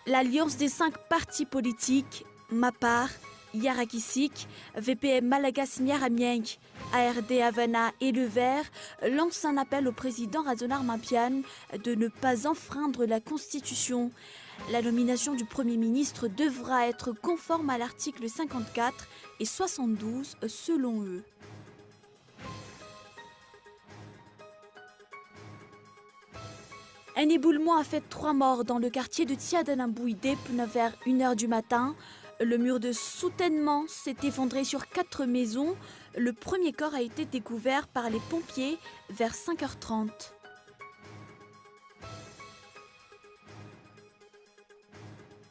L'alliance des 5 partis politiques, MAPAR, Yarakisik, VPM Malagas Miaramieng, ARD Havana et Le Vert lancent un appel au président Razonar Mapian de ne pas enfreindre la Constitution. La nomination du Premier ministre devra être conforme à l'article 54 et 72 selon eux. Un éboulement a fait 3 morts dans le quartier de Tiadanambouidé vers 1h du matin. Le mur de soutènement s'est effondré sur 4 maisons. Le premier corps a été découvert par les pompiers vers 5h30.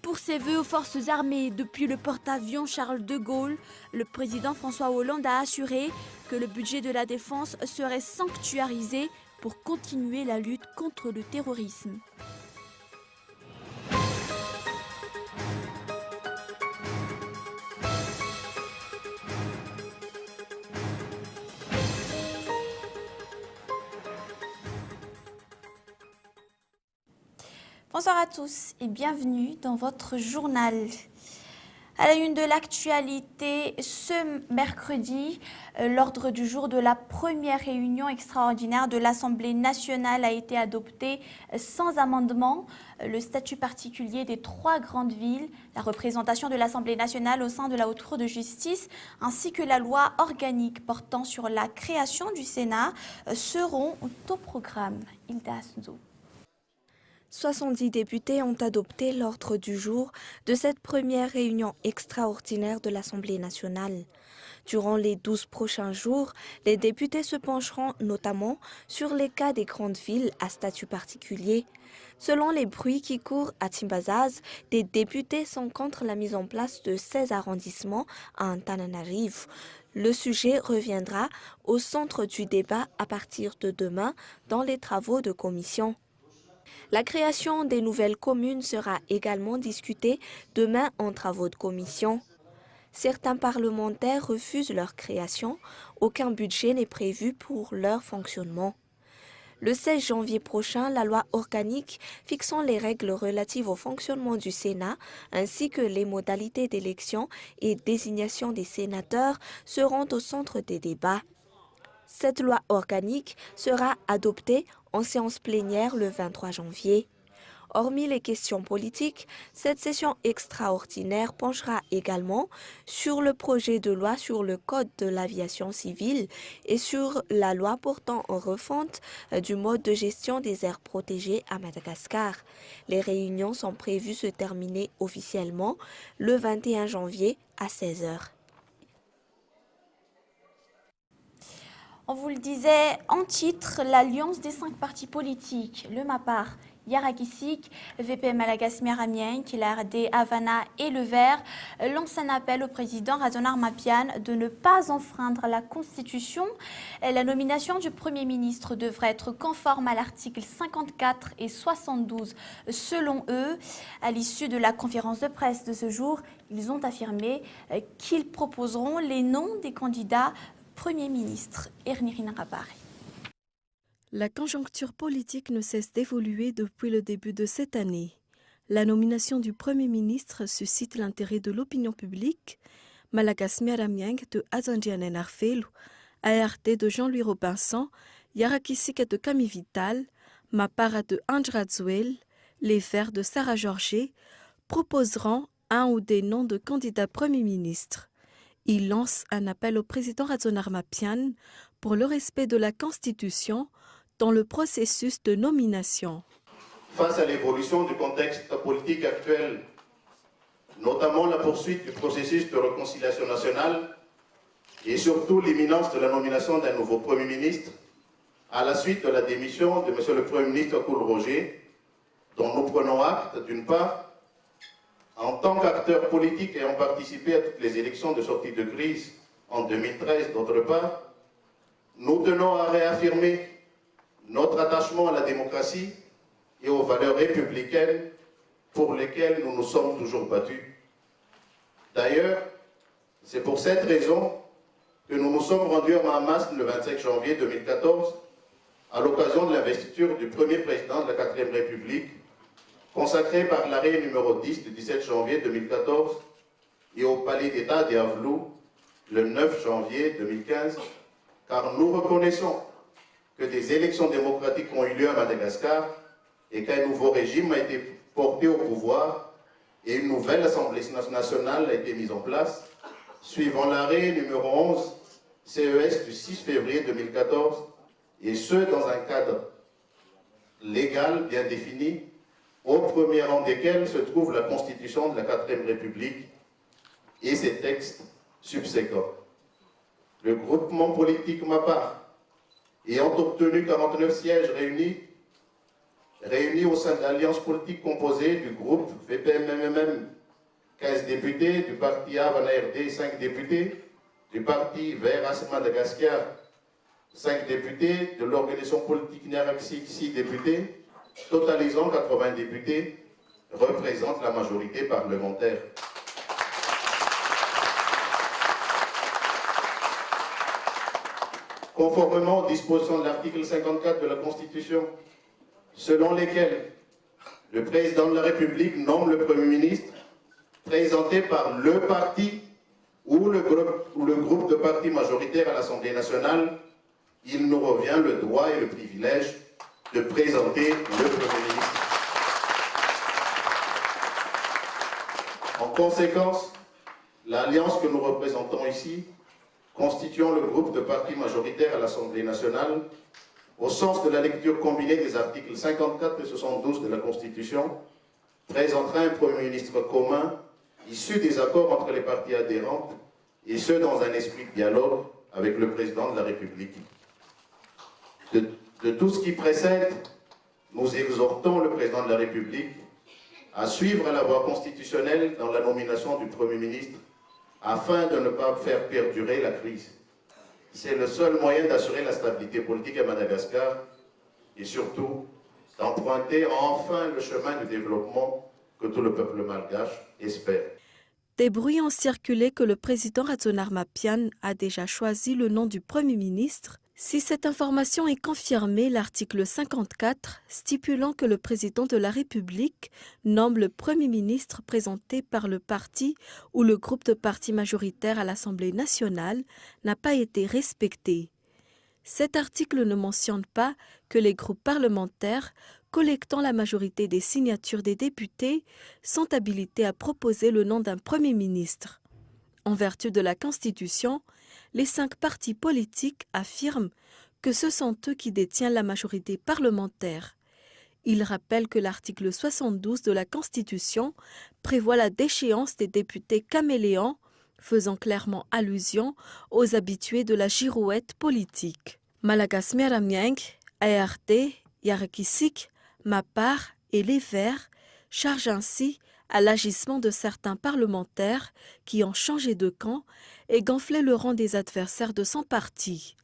Pour ses vœux aux forces armées depuis le porte-avions Charles de Gaulle, le président François Hollande a assuré que le budget de la défense serait sanctuarisé pour continuer la lutte contre le terrorisme. Bonsoir à tous et bienvenue dans votre journal. À la une de l'actualité, ce mercredi, l'ordre du jour de la première réunion extraordinaire de l'Assemblée nationale a été adopté sans amendement. Le statut particulier des 3 grandes villes, la représentation de l'Assemblée nationale au sein de la Haute Cour de justice, ainsi que la loi organique portant sur la création du Sénat seront au programme. Hilda Asnzo. 70 députés ont adopté l'ordre du jour de cette première réunion extraordinaire de l'Assemblée nationale. Durant les 12 prochains jours, les députés se pencheront notamment sur les cas des grandes villes à statut particulier. Selon les bruits qui courent à Timbazaz, des députés sont contre la mise en place de 16 arrondissements à Antananarivo. Le sujet reviendra au centre du débat à partir de demain dans les travaux de commission. La création des nouvelles communes sera également discutée demain en travaux de commission. Certains parlementaires refusent leur création. Aucun budget n'est prévu pour leur fonctionnement. Le 16 janvier prochain, la loi organique fixant les règles relatives au fonctionnement du Sénat ainsi que les modalités d'élection et désignation des sénateurs seront au centre des débats. Cette loi organique sera adoptée en séance plénière le 23 janvier. Hormis les questions politiques, cette session extraordinaire penchera également sur le projet de loi sur le Code de l'aviation civile et sur la loi portant en refonte du mode de gestion des aires protégées à Madagascar. Les réunions sont prévues se terminer officiellement le 21 janvier à 16h. On vous le disait en titre, l'alliance des 5 partis politiques, le MAPAR, Yarakisik, VPM Malagas Miaramieng, l'ARD Havana et Le Vert lance un appel au président Razonar Mapian de ne pas enfreindre la Constitution. La nomination du Premier ministre devrait être conforme à l'article 54 et 72 selon eux. À l'issue de la conférence de presse de ce jour, ils ont affirmé qu'ils proposeront les noms des candidats Premier ministre. Ernirina Rabari. La conjoncture politique ne cesse d'évoluer depuis le début de cette année. La nomination du Premier ministre suscite l'intérêt de l'opinion publique. Malagas Miaramieng de Azandianen Arfelu, ARD de Jean-Louis Robinson, Yarakisik de Camille Vital, Mapara de Andradzuel, les Verts de Sarah Georget proposeront un ou des noms de candidats Premier ministre. Il lance un appel au président Razonar Mapian pour le respect de la Constitution dans le processus de nomination. Face à l'évolution du contexte politique actuel, notamment la poursuite du processus de réconciliation nationale et surtout l'imminence de la nomination d'un nouveau Premier ministre, à la suite de la démission de M. le Premier ministre Koul Roger, dont nous prenons acte d'une part, en tant qu'acteurs politiques ayant participé à toutes les élections de sortie de crise en 2013, d'autre part, nous tenons à réaffirmer notre attachement à la démocratie et aux valeurs républicaines pour lesquelles nous nous sommes toujours battus. D'ailleurs, c'est pour cette raison que nous nous sommes rendus à Mahamas le 25 janvier 2014 à l'occasion de l'investiture du premier président de la 4e République consacré par l'arrêt numéro 10 du 17 janvier 2014 et au Palais d'État d'Yaoundé le 9 janvier 2015, car nous reconnaissons que des élections démocratiques ont eu lieu à Madagascar et qu'un nouveau régime a été porté au pouvoir et une nouvelle Assemblée nationale a été mise en place, suivant l'arrêt numéro 11 CES du 6 février 2014, et ce dans un cadre légal bien défini, au premier rang desquels se trouve la Constitution de la 4e République et ses textes subséquents. Le groupement politique MAPAR, ayant obtenu 49 sièges réunis au sein de l'alliance politique composée du groupe VPMMM, 15 députés, du parti Havana RD, 5 députés, du parti Vert As Madagascar, 5 députés, de l'organisation politique Nyaraxique, 6 députés, totalisant 80 députés, représentent la majorité parlementaire. Conformément aux dispositions de l'article 54 de la Constitution, selon lesquelles le président de la République nomme le Premier ministre présenté par le parti ou le groupe de partis majoritaires à l'Assemblée nationale, il nous revient le droit et le privilège de présenter le Premier ministre. En conséquence, l'alliance que nous représentons ici, constituant le groupe de partis majoritaires à l'Assemblée nationale, au sens de la lecture combinée des articles 54 et 72 de la Constitution, présentera un Premier ministre commun issu des accords entre les parties adhérentes, et ce dans un esprit de dialogue avec le président de la République. De tout ce qui précède, nous exhortons le président de la République à suivre la voie constitutionnelle dans la nomination du Premier ministre afin de ne pas faire perdurer la crise. C'est le seul moyen d'assurer la stabilité politique à Madagascar et surtout d'emprunter enfin le chemin du développement que tout le peuple malgache espère. Des bruits ont circulé que le président Razonarma Pian a déjà choisi le nom du Premier ministre. Si cette information est confirmée, l'article 54, stipulant que le président de la République nomme le Premier ministre présenté par le parti ou le groupe de partis majoritaires à l'Assemblée nationale, n'a pas été respecté. Cet article ne mentionne pas que les groupes parlementaires collectant la majorité des signatures des députés sont habilités à proposer le nom d'un Premier ministre. En vertu de la Constitution, les 5 partis politiques affirment que ce sont eux qui détiennent la majorité parlementaire. Ils rappellent que l'article 72 de la Constitution prévoit la déchéance des députés caméléons, faisant clairement allusion aux habitués de la girouette politique. Malagasy Ramieng, ARD, Yarakisik, MAPAR et les Verts chargent ainsi à l'agissement de certains parlementaires qui ont changé de camp et gonflé le rang des adversaires de son parti.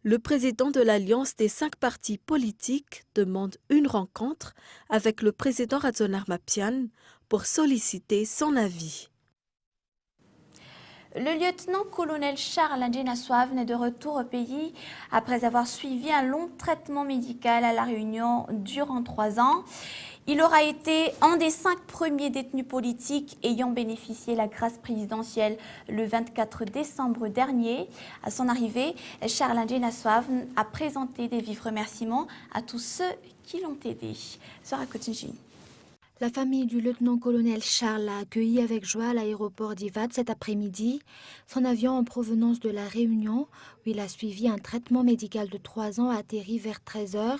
Le président de l'Alliance des 5 partis politiques demande une rencontre avec le président Razonarma Pian pour solliciter son avis. Le lieutenant-colonel Charles Ndjenaswa est de retour au pays après avoir suivi un long traitement médical à La Réunion durant 3 ans. Il aura été un des 5 premiers détenus politiques ayant bénéficié de la grâce présidentielle le 24 décembre dernier. À son arrivée, Charles Ndjenaswa a présenté des vifs remerciements à tous ceux qui l'ont aidé. Sora Kotinji. La famille du lieutenant-colonel Charles l'a accueilli avec joie à l'aéroport d'Ivat cet après-midi. Son avion en provenance de La Réunion, où il a suivi un traitement médical de 3 ans, a atterri vers 13h.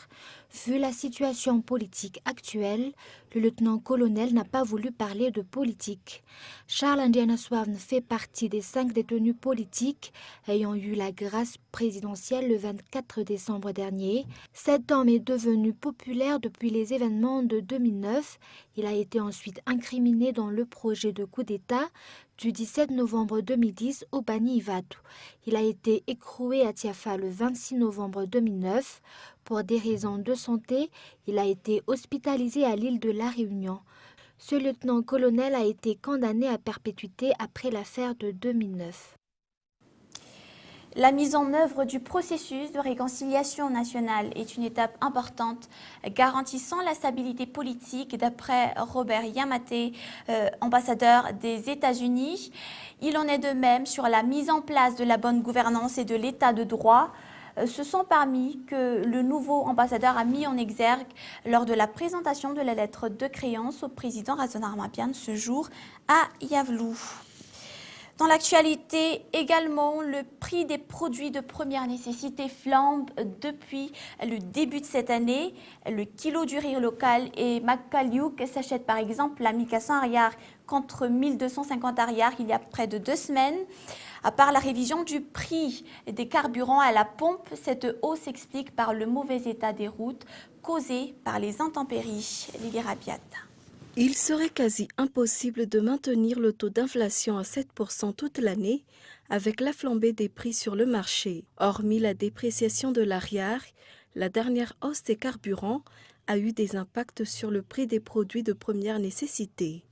Vu la situation politique actuelle, le lieutenant-colonel n'a pas voulu parler de politique. Charles Ndjenaswa fait partie des 5 détenus politiques ayant eu la grâce présidentielle le 24 décembre dernier. Cet homme est devenu populaire depuis les événements de 2009. Il a été ensuite incriminé dans le projet de coup d'État du 17 novembre 2010 au Bani Ivatu. Il a été écroué à Tiafa le 26 novembre 2009. Pour des raisons de santé, il a été hospitalisé à l'île de La Réunion. Ce lieutenant-colonel a été condamné à perpétuité après l'affaire de 2009. La mise en œuvre du processus de réconciliation nationale est une étape importante garantissant la stabilité politique d'après Robert Yamate, ambassadeur des États-Unis. Il en est de même sur la mise en place de la bonne gouvernance et de l'état de droit. Ce sont parmi que le nouveau ambassadeur a mis en exergue lors de la présentation de la lettre de créance au président Razan Armapian ce jour à Yavlou. Dans l'actualité également, le prix des produits de première nécessité flambe depuis le début de cette année. Le kilo du riz local et Makaliouk s'achète par exemple à 1400 ariars contre 1250 ariars il y a près de 2 semaines. À part la révision du prix des carburants à la pompe, cette hausse s'explique par le mauvais état des routes causé par les intempéries. Lily Rabiat. Il serait quasi impossible de maintenir le taux d'inflation à 7% toute l'année avec la flambée des prix sur le marché. Hormis la dépréciation de l'ariar, la dernière hausse des carburants a eu des impacts sur le prix des produits de première nécessité.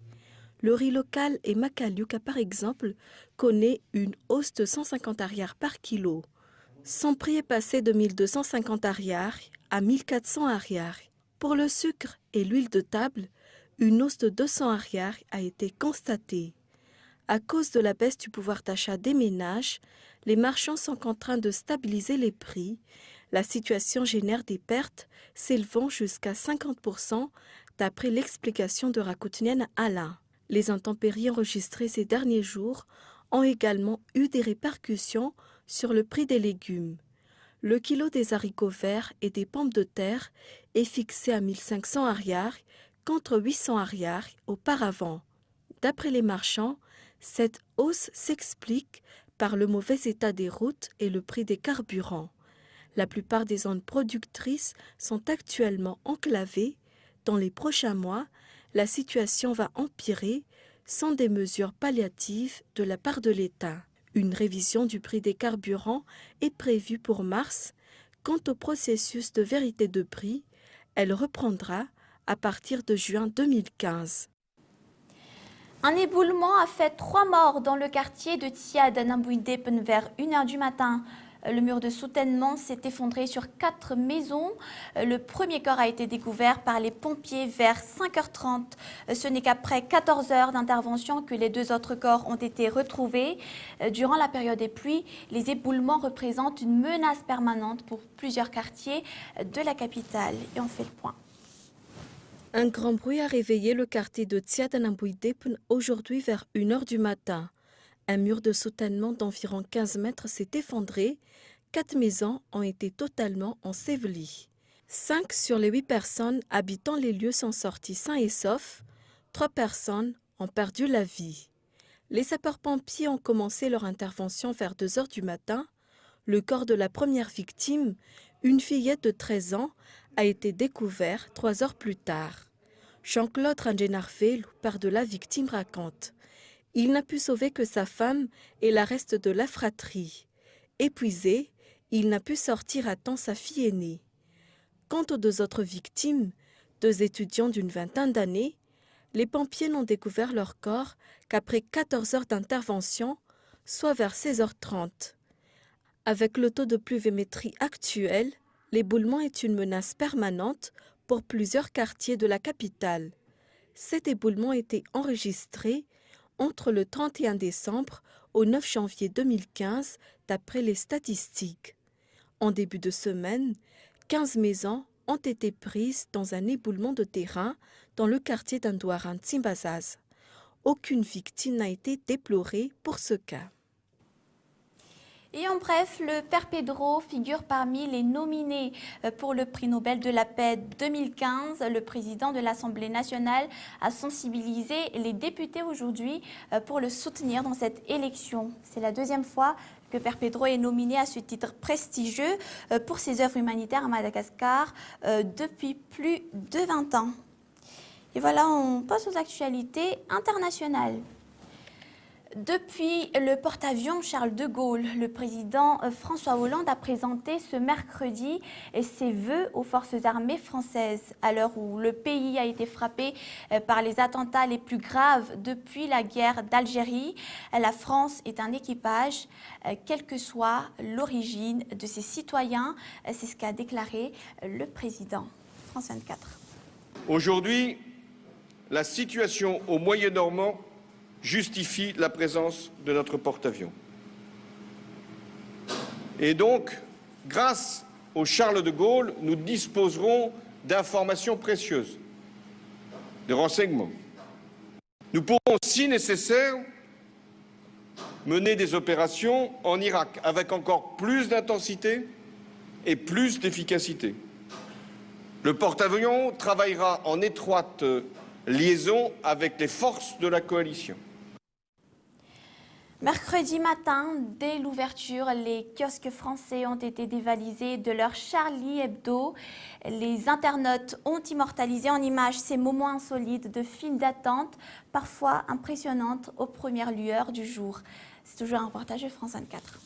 Le riz local et Makaliouk, par exemple, connaît une hausse de 150 ariars par kilo. Son prix est passé de 1250 ariars à 1400 ariars. Pour le sucre et l'huile de table, une hausse de 200 ariars a été constatée. À cause de la baisse du pouvoir d'achat des ménages, les marchands sont contraints de stabiliser les prix. La situation génère des pertes s'élevant jusqu'à 50% d'après l'explication de Rakutnian Alain. Les intempéries enregistrées ces derniers jours ont également eu des répercussions sur le prix des légumes. Le kilo des haricots verts et des pommes de terre est fixé à 1500 ariars contre 800 ariars auparavant. D'après les marchands, cette hausse s'explique par le mauvais état des routes et le prix des carburants. La plupart des zones productrices sont actuellement enclavées. Dans les prochains mois, la situation va empirer sans des mesures palliatives de la part de l'État. Une révision du prix des carburants est prévue pour mars. Quant au processus de vérité de prix, elle reprendra à partir de juin 2015. Un éboulement a fait 3 morts dans le quartier de Tiad à Nambouidepen vers 1h du matin. Le mur de soutènement s'est effondré sur 4 maisons. Le premier corps a été découvert par les pompiers vers 5h30. Ce n'est qu'après 14 heures d'intervention que les 2 autres corps ont été retrouvés. Durant la période des pluies, les éboulements représentent une menace permanente pour plusieurs quartiers de la capitale. Et on fait le point. Un grand bruit a réveillé le quartier de Tsiadanambouidepen aujourd'hui vers 1h du matin. Un mur de soutènement d'environ 15 mètres s'est effondré. 4 maisons ont été totalement ensevelies. 5 sur les 8 personnes habitant les lieux sont sorties sains et saufs. 3 personnes ont perdu la vie. Les sapeurs-pompiers ont commencé leur intervention vers 2h du matin. Le corps de la première victime, une fillette de 13 ans, a été découvert 3 heures plus tard. Jean-Claude Rangenarvel, père de la victime, raconte. Il n'a pu sauver que sa femme et la reste de la fratrie. Épuisé, il n'a pu sortir à temps sa fille aînée. Quant aux 2 autres victimes, 2 étudiants d'une vingtaine d'années, les pompiers n'ont découvert leur corps qu'après 14 heures d'intervention, soit vers 16h30. Avec le taux de pluviométrie actuel, l'éboulement est une menace permanente pour plusieurs quartiers de la capitale. Cet éboulement a été enregistré entre le 31 décembre au 9 janvier 2015, d'après les statistiques. En début de semaine, 15 maisons ont été prises dans un éboulement de terrain dans le quartier d'Andouaran Tsimbazaz. Aucune victime n'a été déplorée pour ce cas. Et en bref, le père Pedro figure parmi les nominés pour le prix Nobel de la paix 2015. Le président de l'Assemblée nationale a sensibilisé les députés aujourd'hui pour le soutenir dans cette élection. C'est la 2e fois que père Pedro est nominé à ce titre prestigieux pour ses œuvres humanitaires à Madagascar depuis plus de 20 ans. Et voilà, on passe aux actualités internationales. Depuis le porte-avions Charles de Gaulle, le président François Hollande a présenté ce mercredi ses vœux aux forces armées françaises. À l'heure où le pays a été frappé par les attentats les plus graves depuis la guerre d'Algérie, la France est un équipage, quelle que soit l'origine de ses citoyens. C'est ce qu'a déclaré le président. France 24. Aujourd'hui, la situation au Moyen-Orient justifie la présence de notre porte-avions. Et donc, grâce au Charles de Gaulle, nous disposerons d'informations précieuses, de renseignements. Nous pourrons, si nécessaire, mener des opérations en Irak avec encore plus d'intensité et plus d'efficacité. Le porte-avions travaillera en étroite liaison avec les forces de la coalition. Mercredi matin, dès l'ouverture, les kiosques français ont été dévalisés de leur Charlie Hebdo. Les internautes ont immortalisé en images ces moments insolites de files d'attente, parfois impressionnantes aux premières lueurs du jour. C'est toujours un reportage de France 24.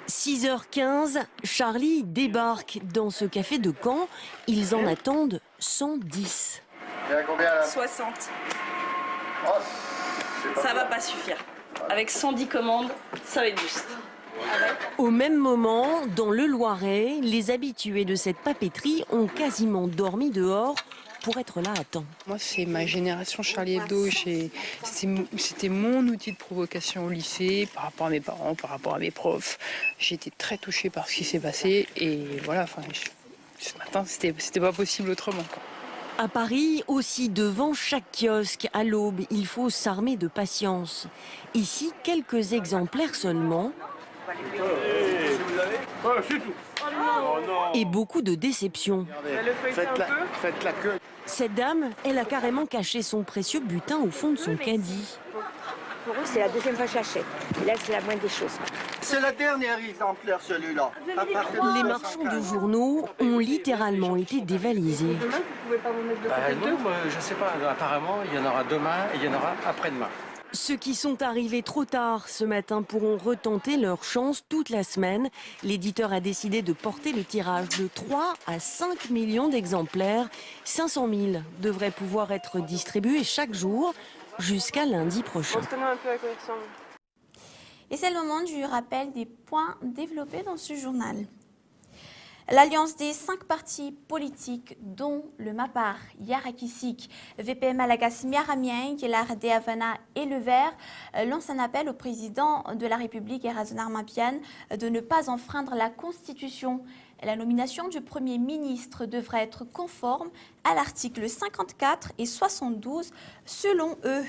6h15, Charlie débarque dans ce café de Caen. Ils en attendent 110. Il y a combien là ? 60. Oh, Ça va pas suffire. Avec 110 commandes, ça va être juste. Au même moment, dans le Loiret, les habitués de cette papeterie ont quasiment dormi dehors pour être là à temps. Moi, c'est ma génération Charlie Hebdo. C'était mon outil de provocation au lycée, par rapport à mes parents, par rapport à mes profs. J'ai été très touchée par ce qui s'est passé. Et voilà, ce matin, c'était pas possible autrement. À Paris, aussi devant chaque kiosque, à l'aube, il faut s'armer de patience. Ici, quelques exemplaires seulement. Et beaucoup de déceptions. Faites la queue. Cette dame, elle a carrément caché son précieux butin au fond de son caddie. Pour eux, c'est la deuxième fois que j'achète. Et là, c'est la moindre des choses. C'est le dernier exemplaire, celui-là. Les marchands de journaux ont littéralement été dévalisés. Demain, vous pouvez pas vous mettre de côté Non, je sais pas. Apparemment, il y en aura demain et il y en aura après-demain. Ceux qui sont arrivés trop tard ce matin pourront retenter leur chance toute la semaine. L'éditeur a décidé de porter le tirage de 3 à 5 millions d'exemplaires. 500 000 devraient pouvoir être distribués chaque jour jusqu'à lundi prochain. Montre-nous un peu à quoi il ressemble. Et c'est le moment du rappel des points développés dans ce journal. L'alliance des 5 partis politiques, dont le MAPAR, Yarakisik, VP Malagas Miaramieng, l'ARD Havana et le Vert, lance un appel au président de la République, Erazonar Mapian, de ne pas enfreindre la Constitution. La nomination du Premier ministre devrait être conforme à l'article 54 et 72, selon eux.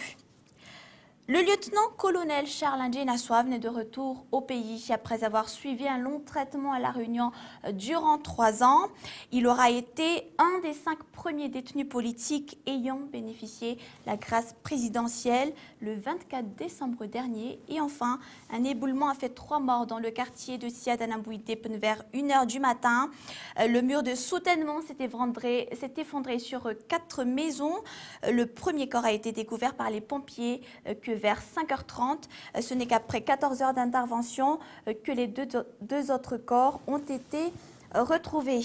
Le lieutenant-colonel Charles Ndjenaswa est de retour au pays après avoir suivi un long traitement à La Réunion durant 3 ans. Il aura été un des 5 premiers détenus politiques ayant bénéficié de la grâce présidentielle le 24 décembre dernier. Et enfin, un éboulement a fait 3 morts dans le quartier de Siadanabouidépen vers 1h du matin. Le mur de soutènement s'est effondré sur 4 maisons. Le premier corps a été découvert par les pompiers que vers 5h30. Ce n'est qu'après 14 heures d'intervention que les deux autres corps ont été retrouvés.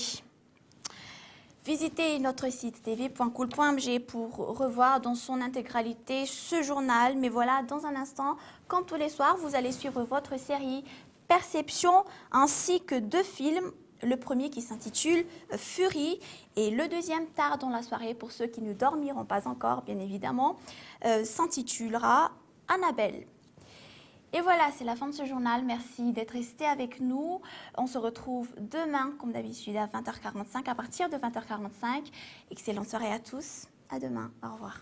Visitez notre site tv.cool.mg pour revoir dans son intégralité ce journal. Mais voilà, dans un instant, comme tous les soirs, vous allez suivre votre série Perception ainsi que 2 films. Le premier qui s'intitule Fury et le deuxième tard dans la soirée, pour ceux qui ne dormiront pas encore, bien évidemment, s'intitulera Annabelle. Et voilà, c'est la fin de ce journal. Merci d'être resté avec nous. On se retrouve demain, comme d'habitude, à 20h45, à partir de 20h45. Excellente soirée à tous. À demain. Au revoir.